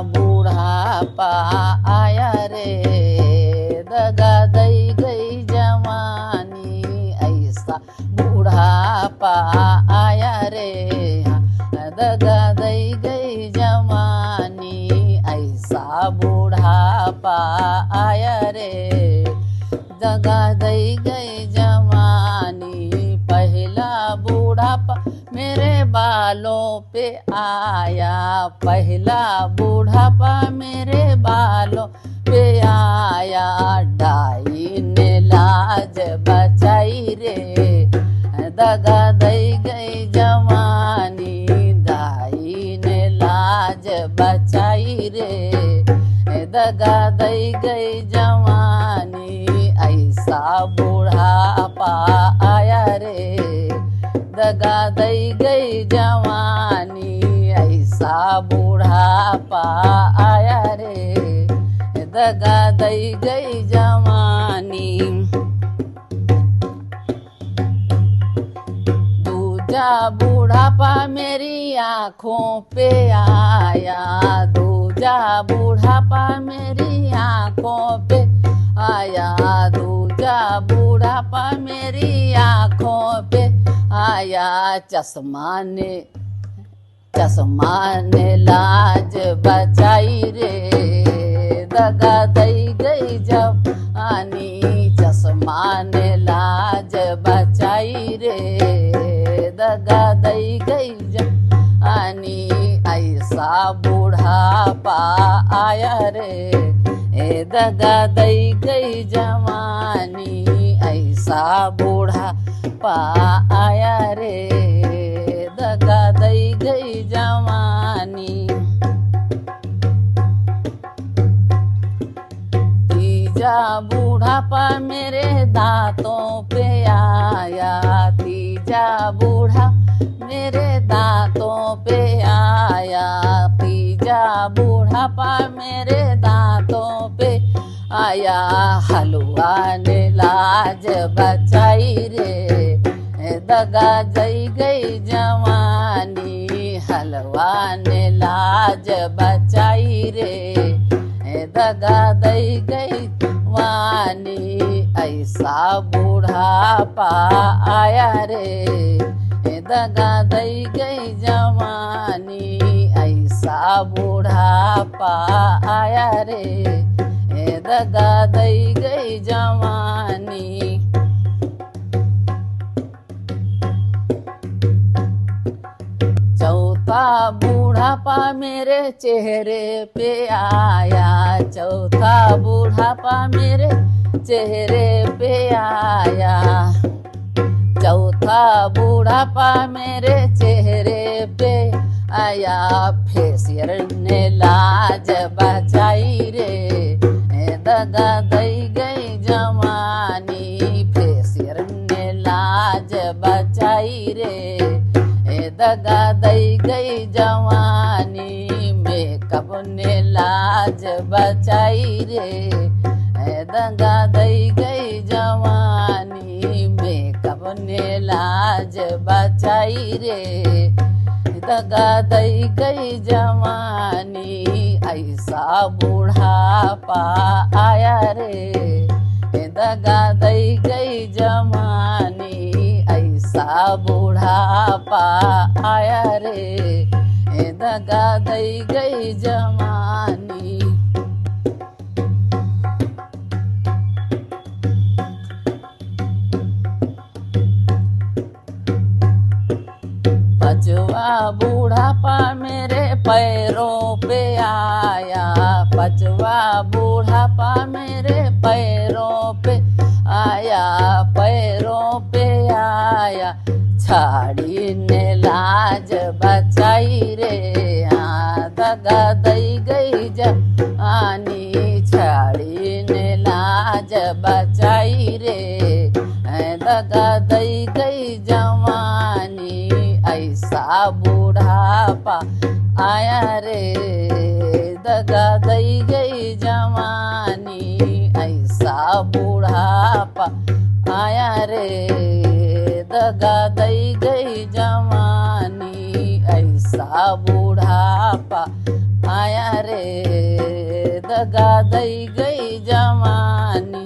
बूढ़ापा आया रे, दगा दई गई जवानी, ऐसा बूढ़ापा आया रे, दगा दई गई जवानी, ऐसा बूढ़ापा आया रे, दगा दई गई जवानी। पहला बूढ़ापा मेरे बालों पे आया, पहला बूढ़ापा मेरे बालों पे आया, डाई ने लाज बचाई रे, दगा दई गई जवानी, दाई ने लाज बचाई रे, दगा दई गई जवानी, ऐसा बूढ़ापा आया रे, दगा दई गई जवानी, ऐसा बूढ़ापा आया रे, दगा दई गई जवानी। दूजा बूढ़ापा मेरी आँखों पे आया, दूजा बूढ़ापा मेरी आँखों पे आया, दूजा बूढ़ापा मेरी आँखों पे आया, चश्मा ने लाज बचाई रे, दगा दई गई जवानी, चश्मा ने लाज बचाई रे, दगा दई गई जवानी, ऐसा बूढ़ापा आया रे, दगा दई गई जवानी, ऐसा बूढ़ापा आया रे, दगा दई गई जवानी। तीजा बूढ़ापा मेरे दांतों पे आया, तीजा बूढ़ा मेरे दांतों पे आया, तीजा बूढ़ापा मेरे दांतों पे आया, हलवा ने लाज बचाई रे, दगा दई गई जवानी, हलवा ने लाज बचाई रे, दगा दई गई जवानी, ऐसा बूढ़ापा आया रे, दगा दई गई जवानी, ऐसा बूढ़ापा आया रे, दगा दई गई जवानी। चौथा बूढ़ापा मेरे चेहरे पे आया, चौथा बूढ़ापा मेरे चेहरे पे आया, चौथा बूढ़ापा मेरे चेहरे पे आया, फेसियल ने लाज बचाई रे, दगा दई गई जवानी, फेसियल ने लाज बचाई रे, दगा दई गई जवानी, मेकअप ने लाज बचाई रे, दगा दई गई जवानी, मेकअप ने लाज बचाई रे, दगा दई गई जवानी, ऐसा बूढ़ापा आया रे, दगा दई गई जवानी, ऐसा बूढ़ापा आया रे, दगा दई गई जवानी। पांचवा बूढ़ापा मेरे पैरों पे आया, पांचवा बूढ़ापा मेरे पैरों पे आया, पैरों पे आया, झाड़ी ने लाज बचाई रे, दगा दई गई जवानी, झाड़ी ने लाज बचाई रे, दगा दई गई जवानी, ऐसा बूढ़ापा आया रे, दगा दई गई जवानी, ऐसा बूढ़ापा आया रे, दगा दई गई जवानी, ऐसा बूढ़ापा आया रे, दगा दई गई जवानी